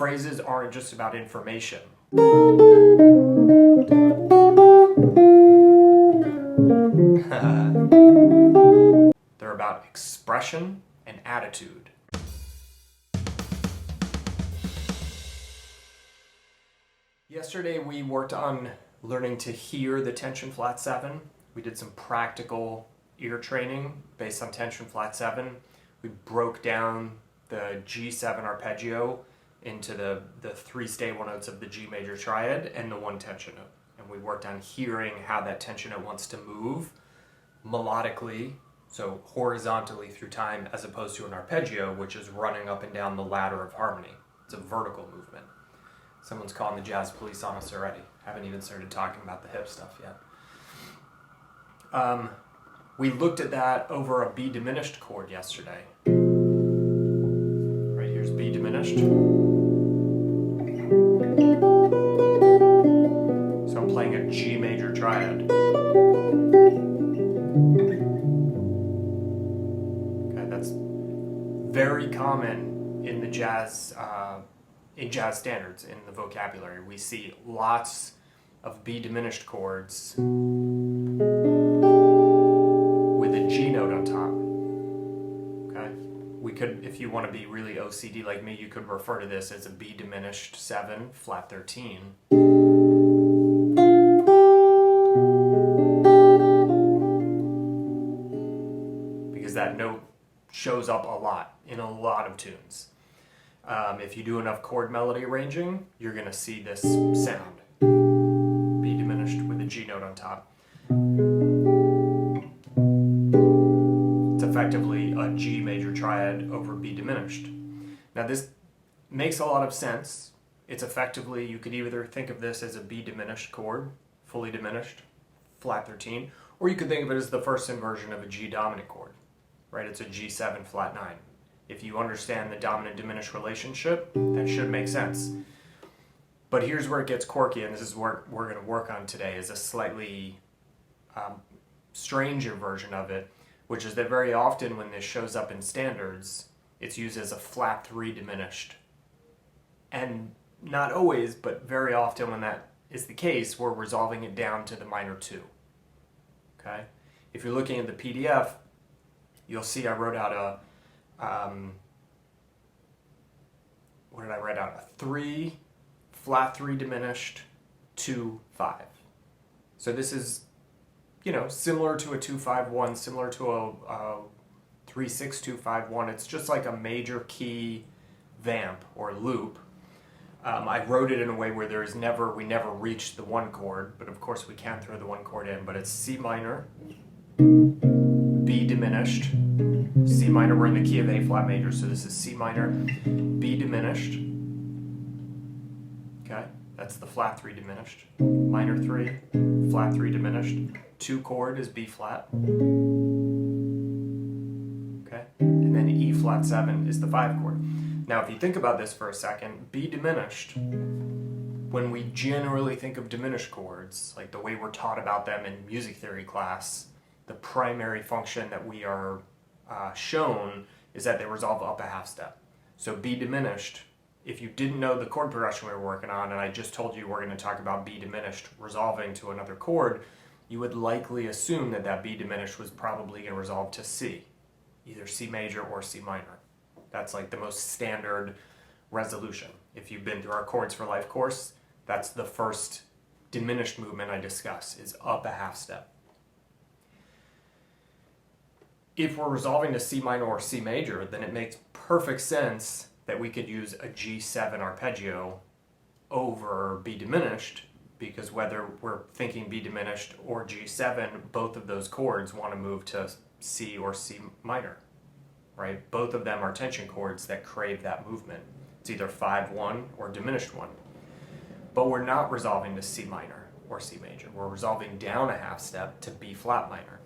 Phrases aren't just about information. They're about expression and attitude. Yesterday we worked on learning to hear the tension flat 7. We did some practical ear training based on tension flat 7. We broke down the G7 arpeggio into the three stable notes of the G major triad and the one tension note. And we worked on hearing how that tension note wants to move melodically, so horizontally through time, as opposed to an arpeggio, which is running up and down the ladder of harmony. It's a vertical movement. Someone's calling the jazz police on us already. Haven't even started talking about the hip stuff yet. We looked at that over a B diminished chord yesterday. Right here's B diminished. So I'm playing a G major triad. Okay, that's very common in the jazz standards, in the vocabulary. We see lots of B diminished chords with a G note on top. Okay? We could, if you want to be really OCD like me, you could refer to this as a B diminished 7, flat 13. Because that note shows up a lot in a lot of tunes. If you do enough chord melody arranging, you're going to see this sound. B diminished with a G note on top. It's effectively a G major triad over B diminished. Now this makes a lot of sense. It's effectively, you could either think of this as a B diminished chord, fully diminished, flat 13, or you could think of it as the first inversion of a G dominant chord, right? It's a G7 flat 9. If you understand the dominant-diminished relationship, that should make sense. But here's where it gets quirky, and this is what we're going to work on today, is a slightly stranger version of it, which is that very often when this shows up in standards, it's used as a flat 3 diminished. And not always, but very often when that is the case, we're resolving it down to the minor 2. Okay? If you're looking at the PDF, you'll see I wrote out a what did I write out? A 3, flat 3 diminished, 2, 5. So this is, similar to a 2-5-1, similar to a 3-6-2-5-1. It's just like a major key vamp or loop. I wrote it in a way where we never reach the 1 chord, but of course we can throw the 1 chord in, but it's C minor, B diminished, C minor, we're in the key of A flat major, so this is C minor, B diminished, okay, that's the flat 3 diminished, minor 3, flat 3 diminished, 2 chord is B flat, okay, and then E flat 7 is the 5 chord. Now if you think about this for a second, B diminished, when we generally think of diminished chords, like the way we're taught about them in music theory class, the primary function that we are shown is that they resolve up a half step. So B diminished, if you didn't know the chord progression we were working on, and I just told you we're going to talk about B diminished resolving to another chord, you would likely assume that B diminished was probably going to resolve to C, either C major or C minor. That's like the most standard resolution. If you've been through our Chords for Life course, that's the first diminished movement I discuss, is up a half step. If we're resolving to C minor or C major, then it makes perfect sense that we could use a G7 arpeggio over B diminished, because whether we're thinking B diminished or G7, both of those chords want to move to C or C minor, right? Both of them are tension chords that crave that movement. It's either 5-1 or diminished 1. But we're not resolving to C minor or C major. We're resolving down a half step to B flat minor.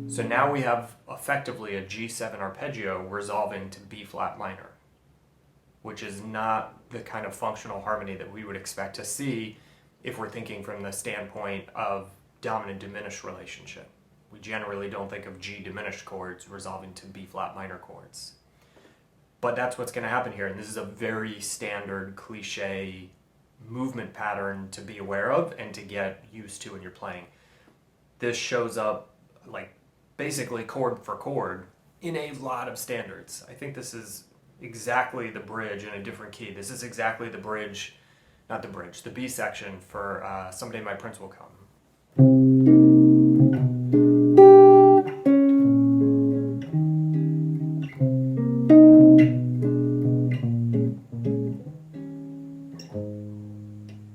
So now we have effectively a G7 arpeggio resolving to B flat minor, which is not the kind of functional harmony that we would expect to see if we're thinking from the standpoint of dominant-diminished relationship. We generally don't think of G diminished chords resolving to B flat minor chords. But that's what's going to happen here, and this is a very standard cliche movement pattern to be aware of and to get used to when you're playing. This shows up like basically chord for chord in a lot of standards. I think this is exactly the bridge in a different key. This is exactly the bridge, not the bridge, the B section for Someday My Prince Will Come.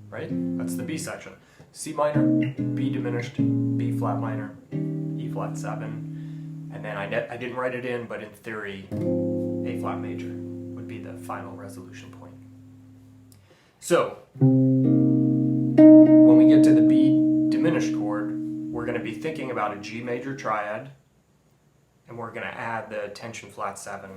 Right? That's the B section. C minor, B diminished, B flat minor, E flat 7, and then I didn't write it in, but in theory, A flat major would be the final resolution point. So, when we get to the B diminished chord, we're going to be thinking about a G major triad, and we're going to add the tension flat 7.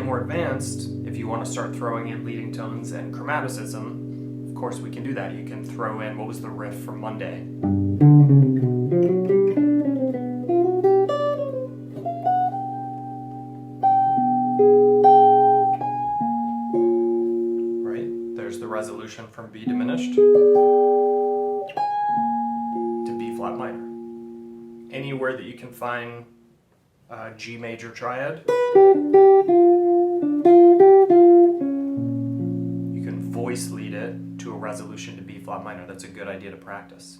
More advanced, if you want to start throwing in leading tones and chromaticism, of course we can do that. You can throw in, what was the riff from Monday? Right? There's the resolution from B diminished to B flat minor. Anywhere that you can find a G major triad, voice lead it to a resolution to B flat minor. That's a good idea to practice.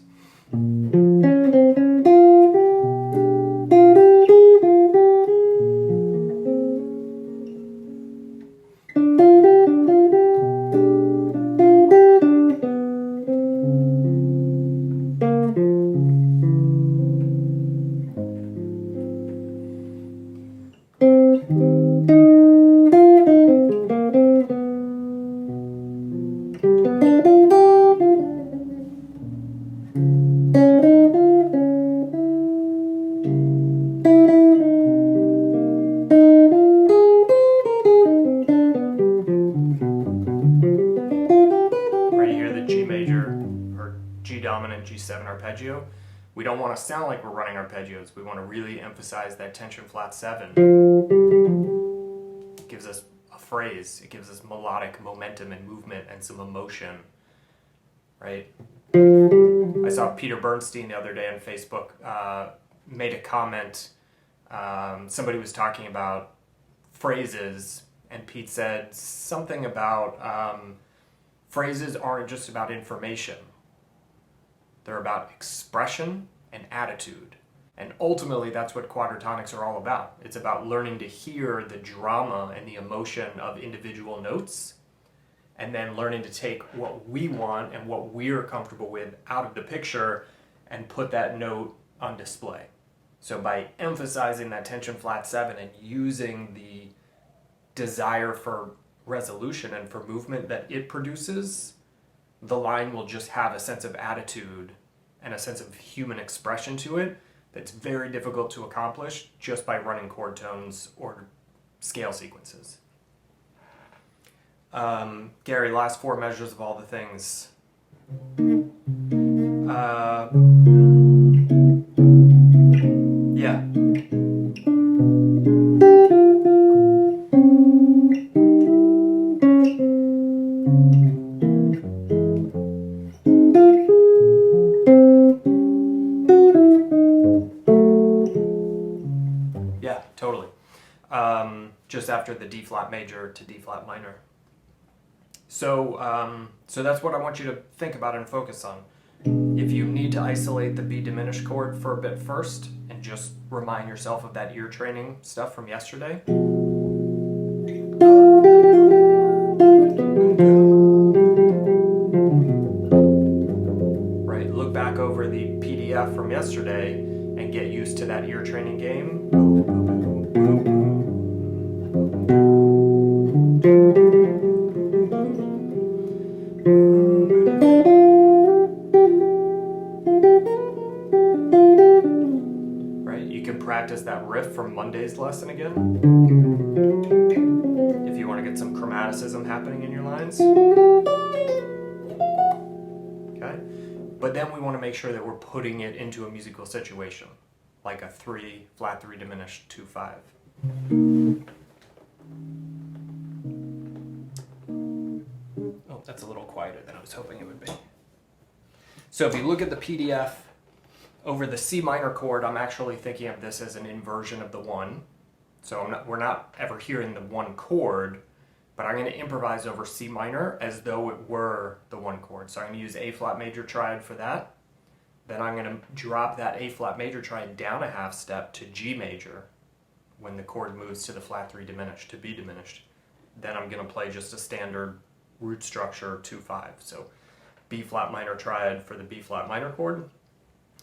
G-dominant G7 arpeggio. We don't want to sound like we're running arpeggios. We want to really emphasize that tension flat 7. It gives us a phrase. It gives us melodic momentum and movement and some emotion, right? I saw Peter Bernstein the other day on Facebook made a comment. Somebody was talking about phrases, and Pete said something about phrases aren't just about information. They're about expression and attitude. And ultimately, that's what quadratonics are all about. It's about learning to hear the drama and the emotion of individual notes, and then learning to take what we want and what we're comfortable with out of the picture and put that note on display. So by emphasizing that tension flat 7 and using the desire for resolution and for movement that it produces, the line will just have a sense of attitude and a sense of human expression to it that's very difficult to accomplish just by running chord tones or scale sequences. Gary, last 4 measures of all the things. Yeah. Yeah, totally. Just after the D flat major to D flat minor. So that's what I want you to think about and focus on. If you need to isolate the B diminished chord for a bit first and just remind yourself of that ear training stuff from yesterday. Right, look back over the PDF from yesterday and get used to that ear training game. Right, you can practice that riff from Monday's lesson again. chromaticism happening in your lines. Okay? But then we want to make sure that we're putting it into a musical situation, like a 3, flat 3 diminished, 2, 5. Oh, that's a little quieter than I was hoping it would be. So if you look at the PDF, over the C minor chord, I'm actually thinking of this as an inversion of the 1. So we're not ever hearing the 1 chord, but I'm going to improvise over C minor as though it were the 1 chord. So I'm going to use A flat major triad for that. Then I'm going to drop that A flat major triad down a half step to G major when the chord moves to the flat 3 diminished, to B diminished. Then I'm going to play just a standard root structure 2-5. So B flat minor triad for the B flat minor chord,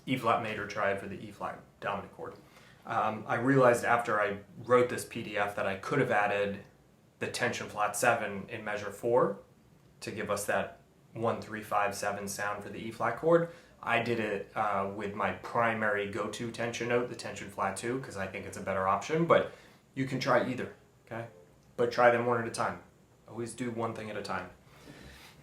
E flat major triad for the E flat dominant chord. I realized after I wrote this PDF that I could have added the tension flat 7 in measure 4 to give us that 1, 3, 5, 7 sound for the E flat chord. I did it with my primary go-to tension note, the tension flat 2, because I think it's a better option, but you can try either, okay? But try them one at a time. Always do one thing at a time.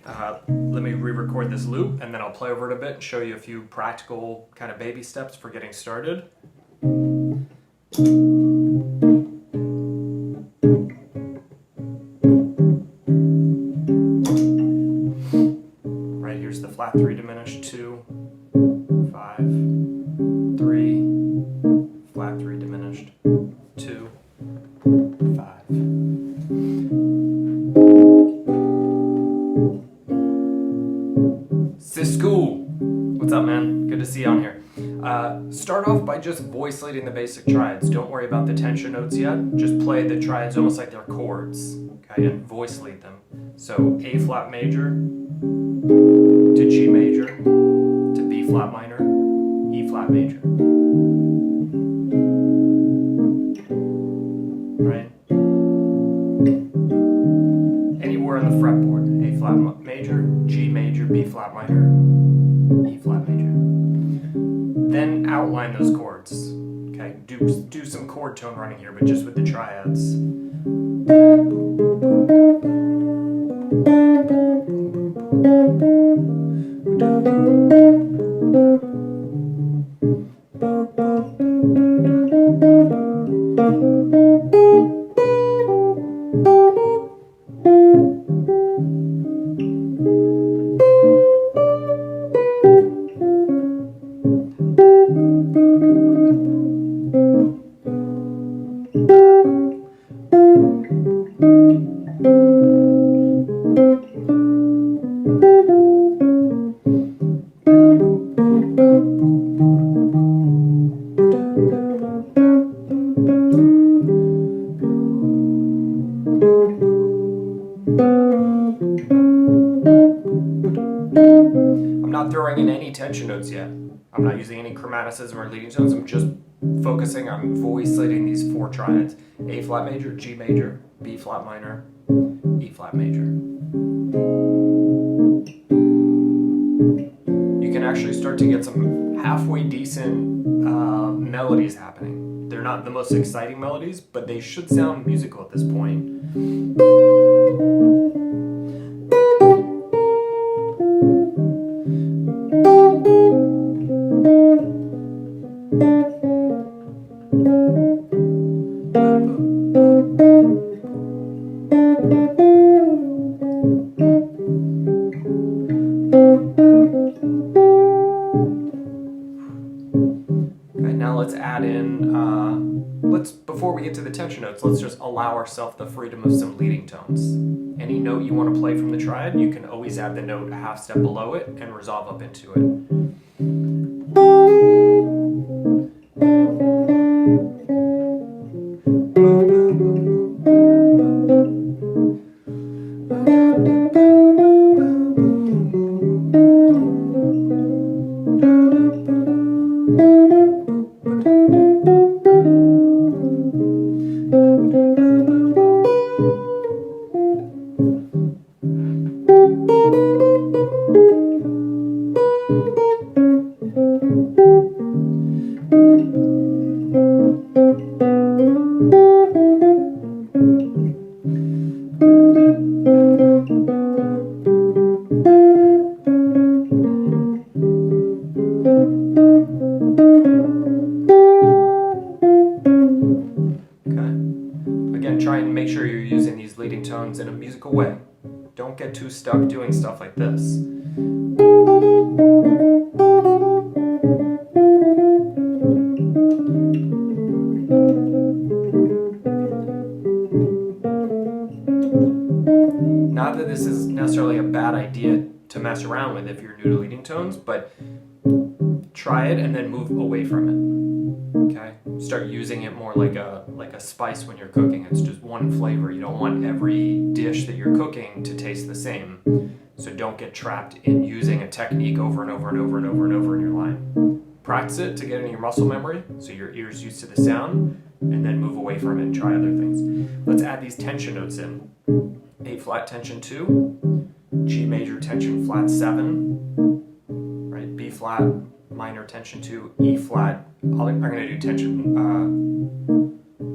Let me re-record this loop, and then I'll play over it a bit and show you a few practical kind of baby steps for getting started. Right, here's the flat 3 diminished, 2, 5, 3, flat 3 diminished, 2, 5. Cisco! What's up, man? Good to see you on here. Start off by just voice leading the basic triads. Don't worry about the tension notes yet. Just play the triads almost like they're chords, okay, and voice lead them. So A flat major to G major to B flat minor, E flat major. Right? Anywhere on the fretboard. A flat major, G major, B flat minor, E flat major. Then outline those chords. Okay, do some chord tone running here, but just with the triads. I'm not throwing in any tension notes yet. I'm not using any chromaticism or leading tones. I'm just focusing on voice leading these 4 triads. A flat major, G major, B flat minor, E flat major. You can actually start to get some halfway decent melodies happening. They're not the most exciting melodies, but they should sound musical at this point. Okay, now let's add in, before we get to the tension notes, let's just allow ourselves the freedom of some leading tones. Any note you want to play from the triad, you can always add the note a half step below it and resolve up into it. Again, try and make sure you're using these leading tones in a musical way. Don't get too stuck doing stuff like this. Not that this is necessarily a bad idea to mess around with if you're new to leading tones, but try it and then move away from it. Okay? Start using it more like a spice when you're cooking. It's just one flavor. You don't want every dish that you're cooking to taste the same. So don't get trapped in using a technique over and over and over and over and over in your line. Practice it to get in your muscle memory so your ear's used to the sound, and then move away from it and try other things. Let's add these tension notes in. A flat tension 2, G major tension flat 7, right? B flat minor tension 2, E flat. I'm going to do tension.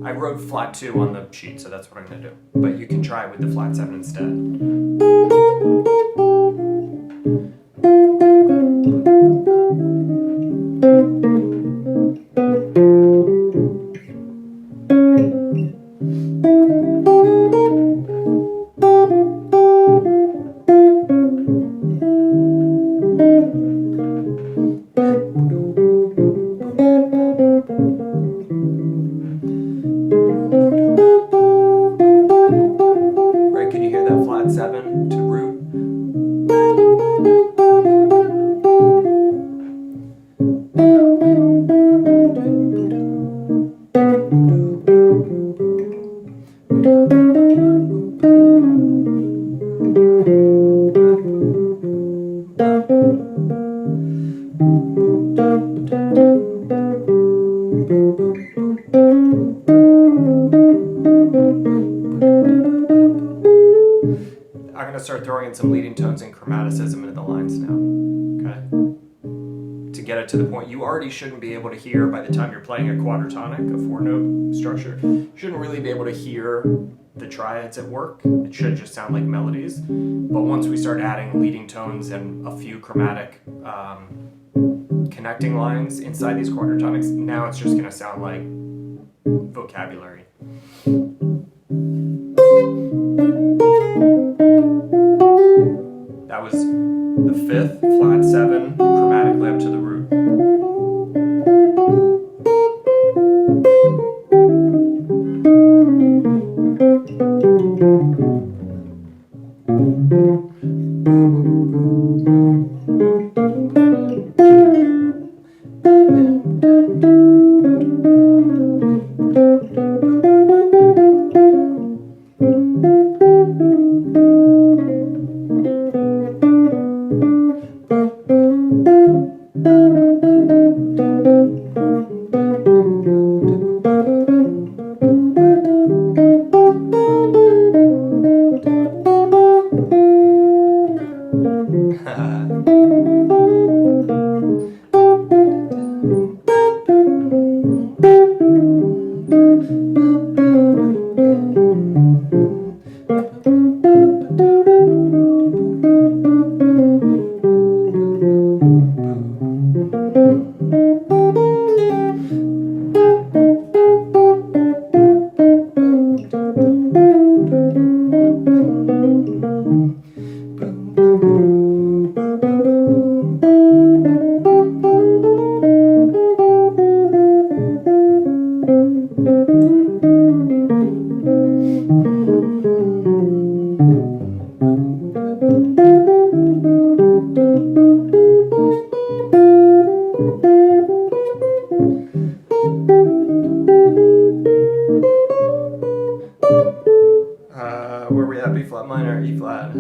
I wrote flat 2 on the sheet, so that's what I'm going to do. But you can try it with the flat 7 instead. Right, can you hear that flat 7 to root? I'm going to start throwing in some leading tones and chromaticism into the lines now, okay? To get it to the point you already shouldn't be able to hear by the time you're playing a quadratonic, a 4-note structure. You shouldn't really be able to hear the triads at work. It should just sound like melodies. But once we start adding leading tones and a few chromatic connecting lines inside these quadratonics, now it's just going to sound like vocabulary. That was the 5th, flat 7, chromatically up to the root. Where we at? B flat minor, E flat.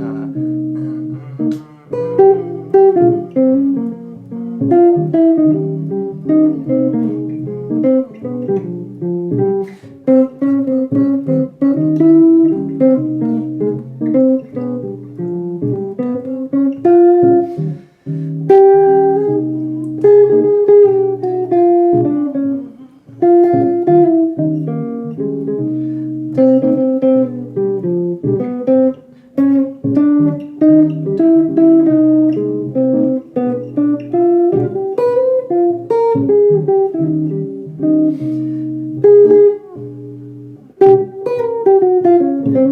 Right?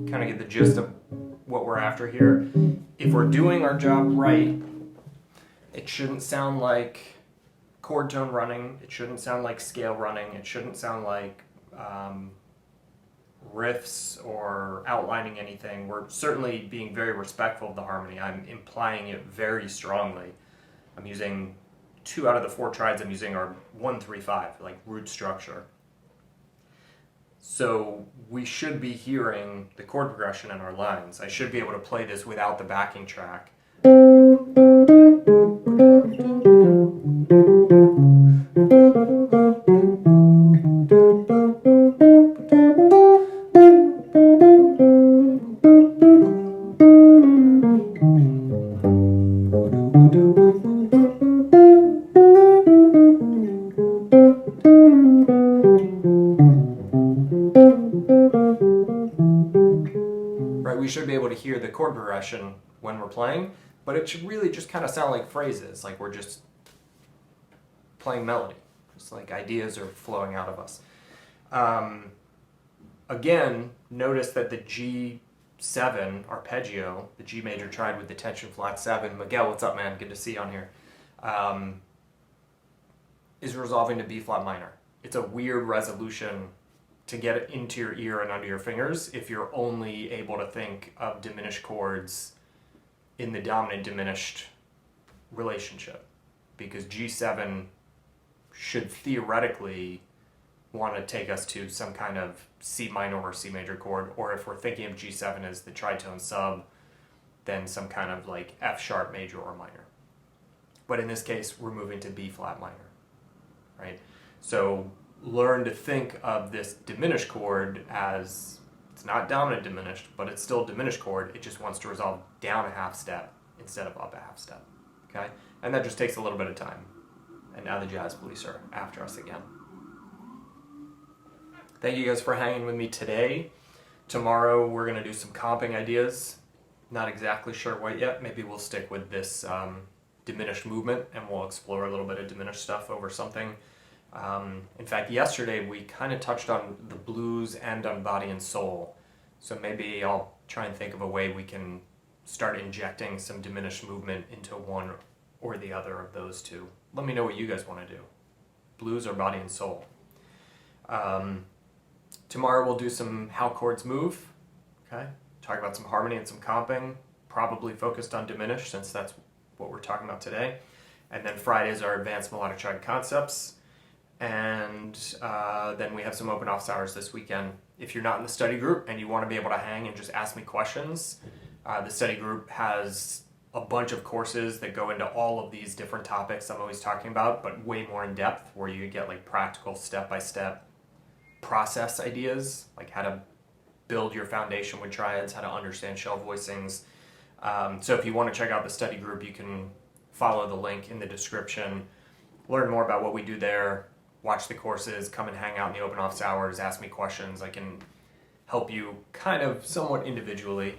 Kind of get the gist of what we're after here. If we're doing our job right, it shouldn't sound like chord tone running, it shouldn't sound like scale running, it shouldn't sound like riffs or outlining anything. We're certainly being very respectful of the harmony. I'm implying it very strongly. I'm using 2 out of the 4 triads I'm using are 1, 3, 5, like root structure. So we should be hearing the chord progression in our lines. I should be able to play this without the backing track. Right, we should be able to hear the chord progression when we're playing, but it should really just kind of sound like phrases, like we're just playing melody, just like ideas are flowing out of us. Again, notice that the G7 arpeggio, the G major triad with the tension flat 7, Miguel, what's up, man? Good to see you on here. Is resolving to B flat minor. It's a weird resolution to get it into your ear and under your fingers if you're only able to think of diminished chords in the dominant-diminished relationship, because G7 should theoretically want to take us to some kind of C minor or C major chord, or if we're thinking of G7 as the tritone sub, then some kind of like F sharp major or minor. But in this case, we're moving to B flat minor, right? So learn to think of this diminished chord as, it's not dominant diminished, but it's still a diminished chord. It just wants to resolve down a half step instead of up a half step, okay? And that just takes a little bit of time. And now the jazz police are after us again. Thank you guys for hanging with me today. Tomorrow we're gonna do some comping ideas. Not exactly sure what yet. Maybe we'll stick with this diminished movement and we'll explore a little bit of diminished stuff over something. In fact, yesterday we kind of touched on the blues and on body and soul. So maybe I'll try and think of a way we can start injecting some diminished movement into one or the other of those two. Let me know what you guys want to do. Blues or body and soul. Tomorrow we'll do some how chords move. Okay, talk about some harmony and some comping, probably focused on diminished since that's what we're talking about today. And then Fridays are advanced melodic triad concepts. And then we have some open office hours this weekend. If you're not in the study group and you want to be able to hang and just ask me questions, the study group has a bunch of courses that go into all of these different topics I'm always talking about, but way more in depth, where you get like practical step-by-step process ideas, like how to build your foundation with triads, how to understand shell voicings. So if you want to check out the study group, you can follow the link in the description, learn more about what we do there, watch the courses, come and hang out in the open office hours, ask me questions. I can help you kind of somewhat individually.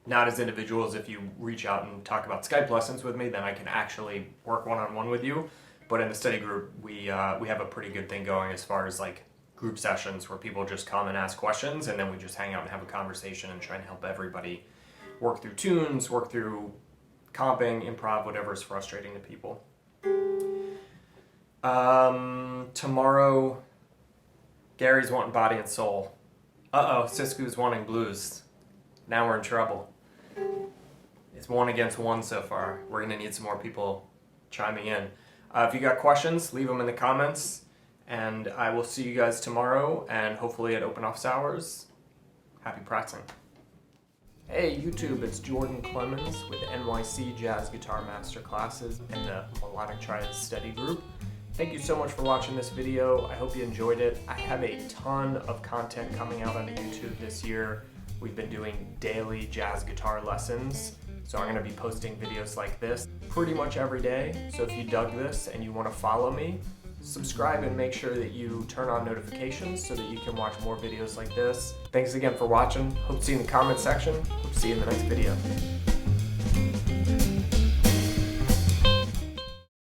Not as individual as if you reach out and talk about Skype lessons with me, then I can actually work one-on-one with you. But in the study group, we have a pretty good thing going as far as like group sessions where people just come and ask questions, and then we just hang out and have a conversation and try and help everybody work through tunes, work through comping, improv, whatever is frustrating to people. Tomorrow, Gary's wanting body and soul. Sisku's wanting blues. Now we're in trouble. It's 1 against 1 so far. We're gonna need some more people chiming in. If you got questions, leave them in the comments, and I will see you guys tomorrow, and hopefully at open office hours. Happy practicing. Hey YouTube, it's Jordan Clemens with NYC Jazz Guitar Masterclasses and the Melodic Triad Study Group. Thank you so much for watching this video. I hope you enjoyed it. I have a ton of content coming out on YouTube this year. We've been doing daily jazz guitar lessons, so I'm going to be posting videos like this pretty much every day. So if you dug this and you want to follow me, subscribe and make sure that you turn on notifications so that you can watch more videos like this. Thanks again for watching. Hope to see you in the comment section. Hope to see you in the next video.